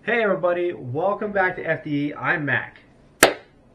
Hey everybody, welcome back to FDE. I'm Mac.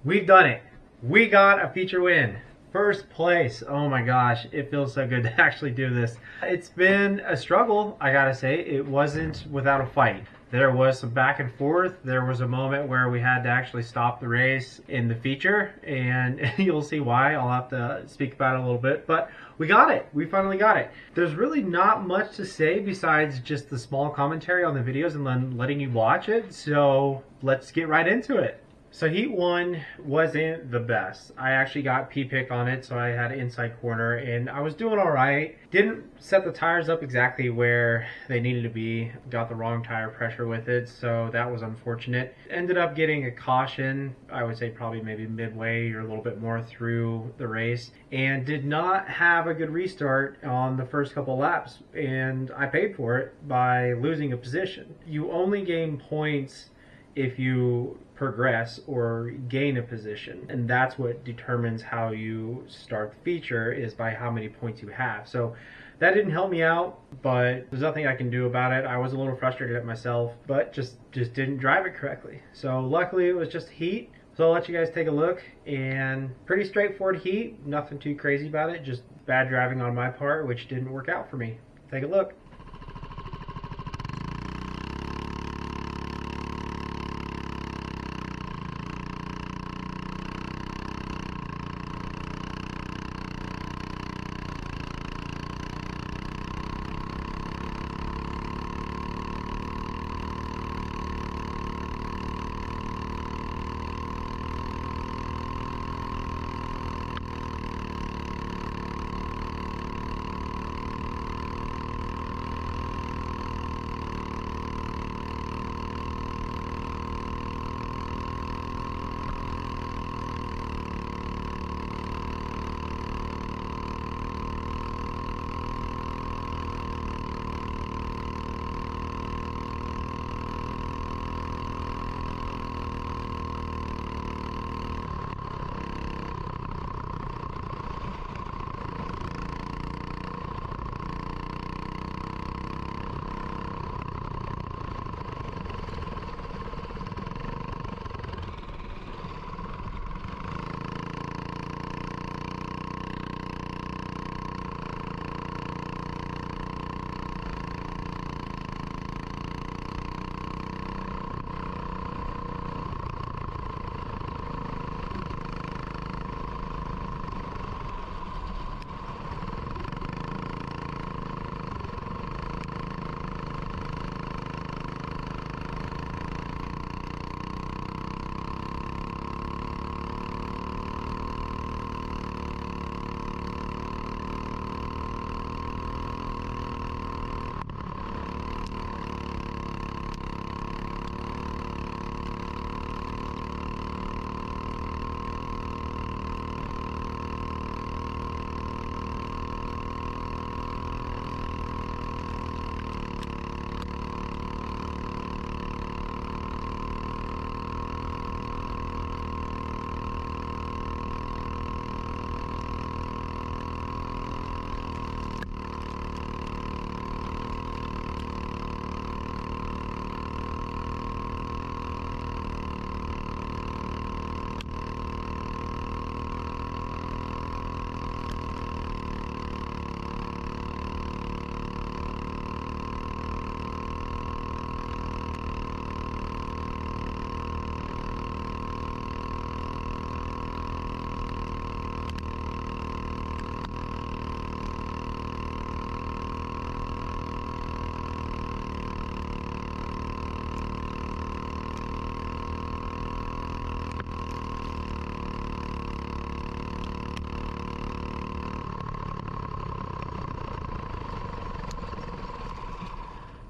We've done it. We got a feature win. First place. Oh my gosh, it feels so good to actually do this. It's been a struggle, I gotta say. It wasn't without a fight. There was some back and forth. There was a moment where we had to actually stop the race in the feature, and you'll see why. I'll have to speak about it a little bit, but we got it. We finally got it. There's really not much to say besides just the small commentary on the videos and then letting you watch it, so let's get right into it. So Heat 1 wasn't the best. I actually got P-pick on it, so I had inside corner, and I was doing all right. Didn't set the tires up exactly where they needed to be. Got the wrong tire pressure with it, so that was unfortunate. Ended up getting a caution, I would say probably maybe midway or a little bit more through the race, and did not have a good restart on the first couple laps, and I paid for it by losing a position. You only gain points if you progress or gain a position, and that's what determines how you start the feature, is by how many points you have. So that didn't help me out, but there's nothing I can do about it. I was a little frustrated at myself, but just didn't drive it correctly. So luckily it was just heat. So I'll let you guys take a look, and pretty straightforward heat, nothing too crazy about it, just bad driving on my part, which didn't work out for me. Take a look.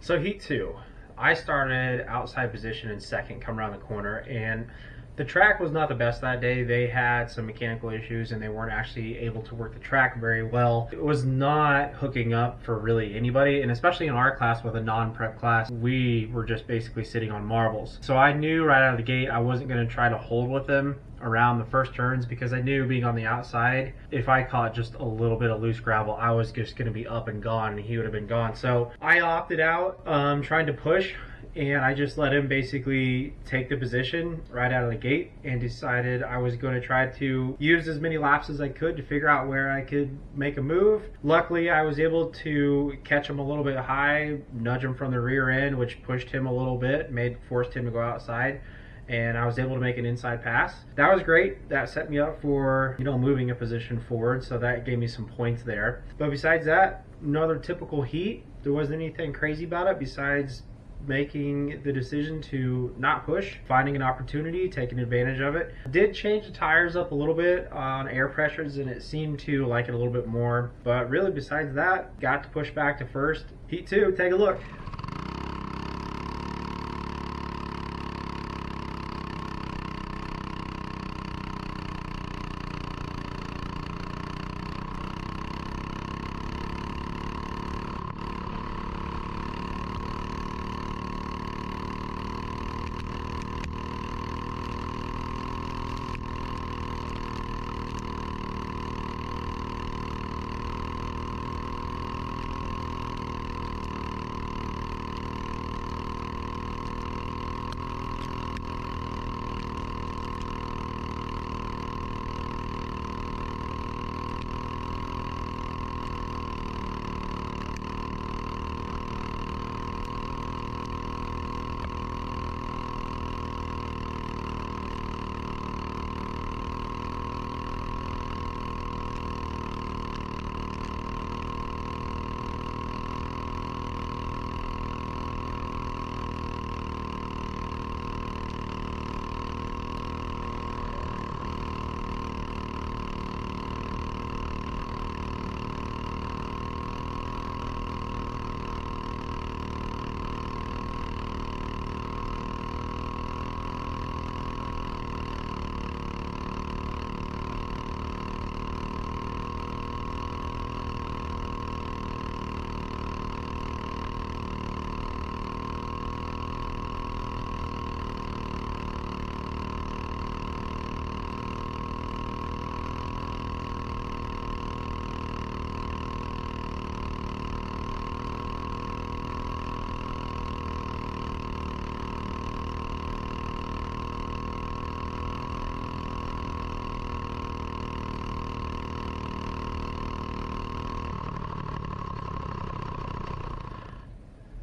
So Heat 2, I started outside position in second, come around the corner, and the track was not the best that day. They had some mechanical issues and they weren't actually able to work the track very well. It was not hooking up for really anybody, and especially in our class with a non-prep class, we were just basically sitting on marbles. So I knew right out of the gate I wasn't going to try to hold with them around the first turns, because I knew being on the outside, if I caught just a little bit of loose gravel, I was just going to be up and gone and he would have been gone. So I opted out, trying to push and I just let him basically take the position right out of the gate, and decided I was going to try to use as many laps as I could to figure out where I could make a move. Luckily, I was able to catch him a little bit high, nudge him from the rear end, which pushed him a little bit, forced him to go outside, and I was able to make an inside pass. That was great. That set me up for, moving a position forward, so that gave me some points there. But besides that, another typical heat. There wasn't anything crazy about it besides making the decision to not push, finding an opportunity, taking advantage of it. Did change the tires up a little bit on air pressures, and it seemed to like it a little bit more. But really, besides that, got to push back to first. Heat 2, take a look.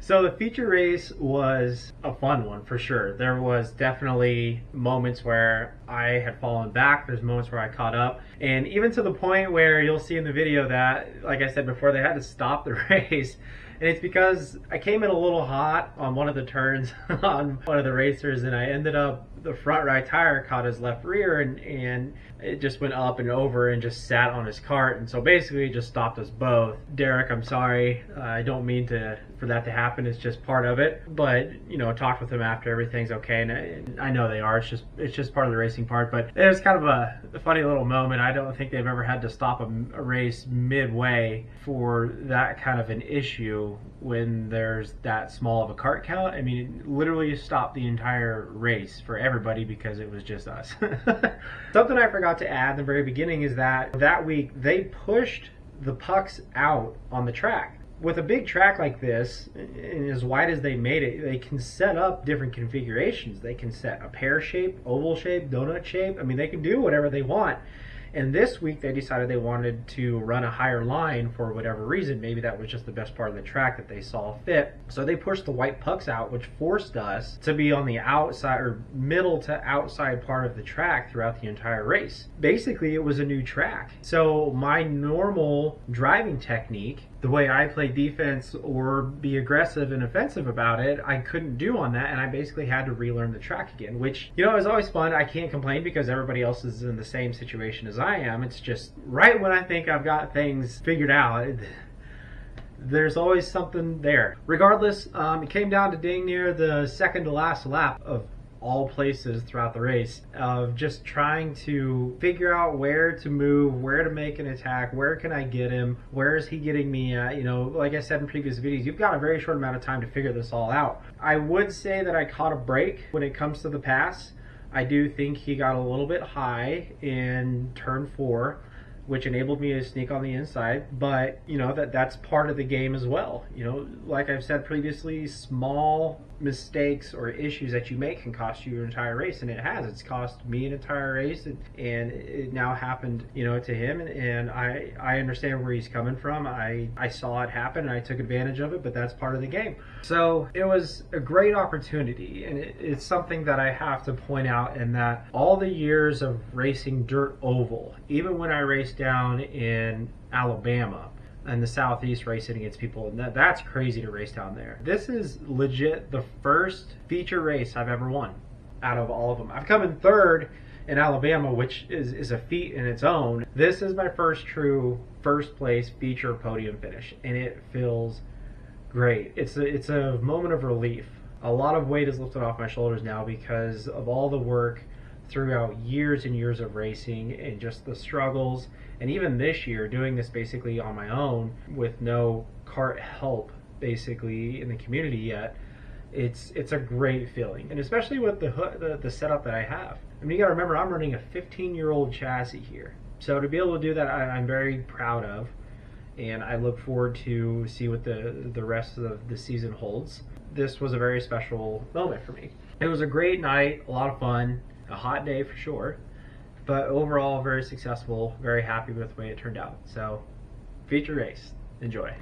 So the feature race was a fun one for sure. There was definitely moments where I had fallen back. There's moments where I caught up. And even to the point where you'll see in the video that, like I said before, they had to stop the race. And it's because I came in a little hot on one of the turns on one of the racers, and I ended up, the front right tire caught his left rear, and it just went up and over and just sat on his cart. And so basically it just stopped us both. Derek, I'm sorry. I don't mean for that to happen. It's just part of it. But, talked with him after, everything's okay. And I know they are. It's just part of the racing part. But it was kind of a funny little moment. I don't think they've ever had to stop a race midway for that kind of an issue when there's that small of a cart count. I mean, it literally stopped the entire race for everybody because it was just us. Something I forgot to add in the very beginning is that week they pushed the pucks out on the track. With a big track like this, and as wide as they made it, they can set up different configurations. They can set a pear shape, oval shape, donut shape. I mean, they can do whatever they want. And this week they decided they wanted to run a higher line for whatever reason. Maybe that was just the best part of the track that they saw fit. So they pushed the white pucks out, which forced us to be on the outside or middle to outside part of the track throughout the entire race. Basically, it was a new track. So my normal driving technique, the way I play defense or be aggressive and offensive about it, I couldn't do on that, and I basically had to relearn the track again, which, it was always fun. I can't complain because everybody else is in the same situation as I am. It's just right when I think I've got things figured out, there's always something there. Regardless, it came down to dang near the second to last lap of all places throughout the race, of just trying to figure out where to move, where to make an attack, where can I get him, where is he getting me at. Like I said in previous videos, you've got a very short amount of time to figure this all out. I would say that I caught a break when it comes to the pass. I do think he got a little bit high in turn 4. which enabled me to sneak on the inside. But you know that's part of the game as well. You know, like I've said previously, small mistakes or issues that you make can cost you an entire race, and it has. It's cost me an entire race, and it now happened, you know, to him, and I understand where he's coming from. I saw it happen and I took advantage of it, but that's part of the game. So it was a great opportunity, and it's something that I have to point out, in that all the years of racing dirt oval, even when I raced down in Alabama and the Southeast racing against people, and that's crazy to race down there. This is legit the first feature race I've ever won out of all of them. I've come in third in Alabama, which is a feat in its own. This is my first true first place feature podium finish, and it feels great. It's a moment of relief. A lot of weight is lifted off my shoulders now because of all the work throughout years and years of racing, and just the struggles. And even this year, doing this basically on my own with no kart help basically in the community yet, it's a great feeling. And especially with the setup that I have. I mean, you gotta remember, I'm running a 15-year-old chassis here. So to be able to do that, I'm very proud of. And I look forward to see what the rest of the season holds. This was a very special moment for me. It was a great night, a lot of fun, a hot day for sure, but overall very successful, very happy with the way it turned out. So, feature race, enjoy.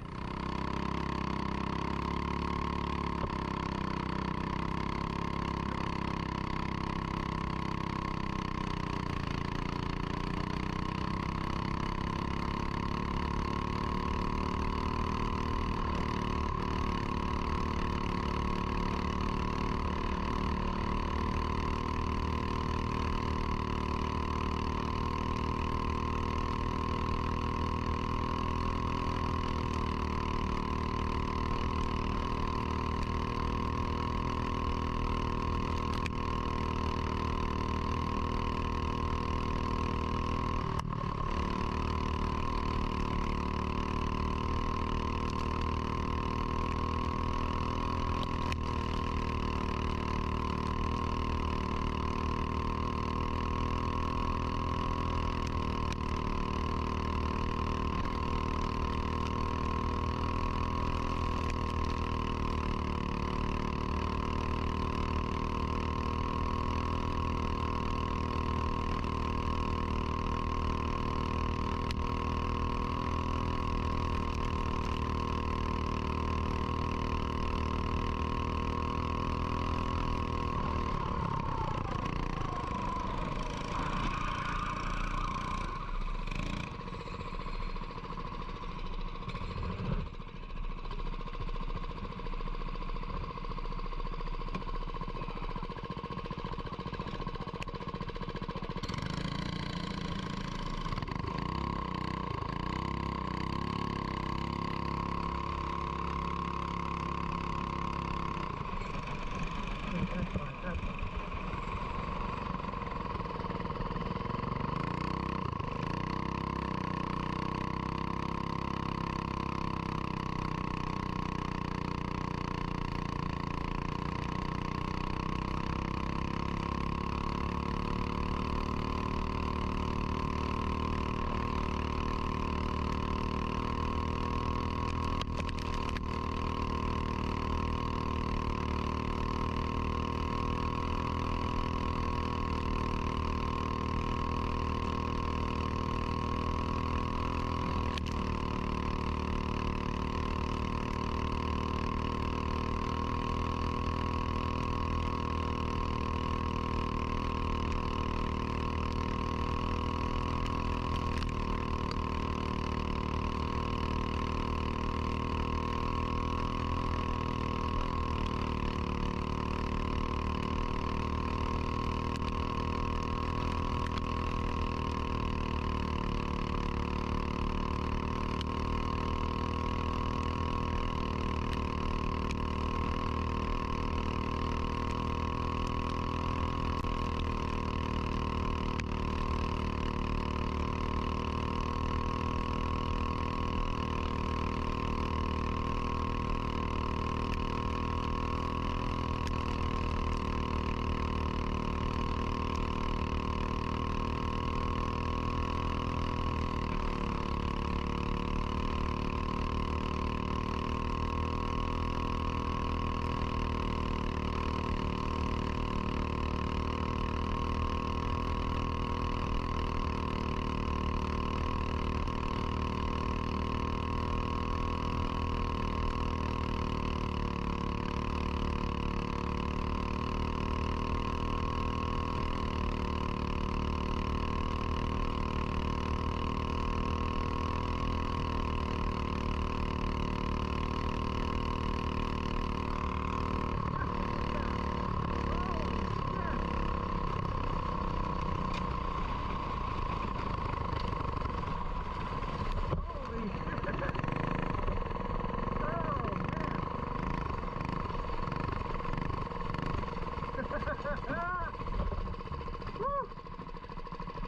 Woo.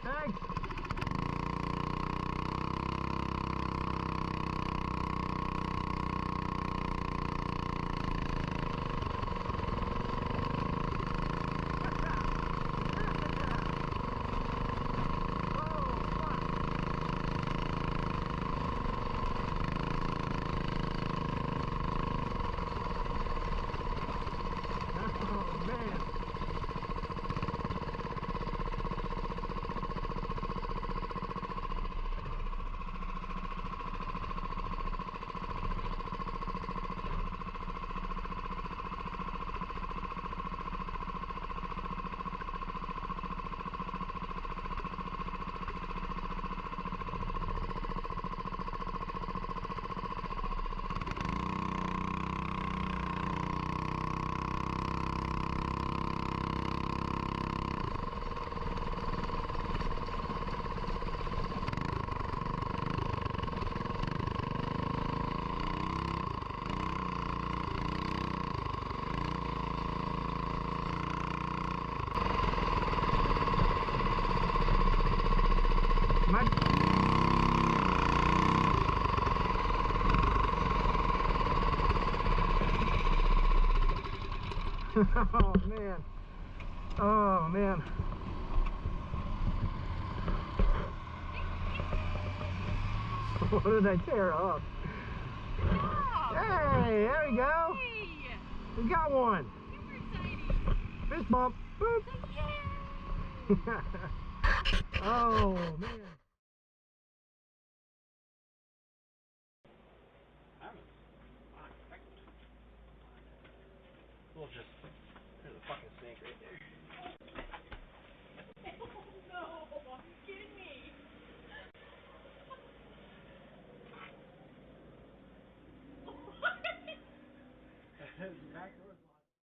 Thanks. Oh man. Oh man. What did I tear up? Wow. Hey, there we go. Hey. We got one. Super exciting. Fist bump. Boop. Yeah. Oh man.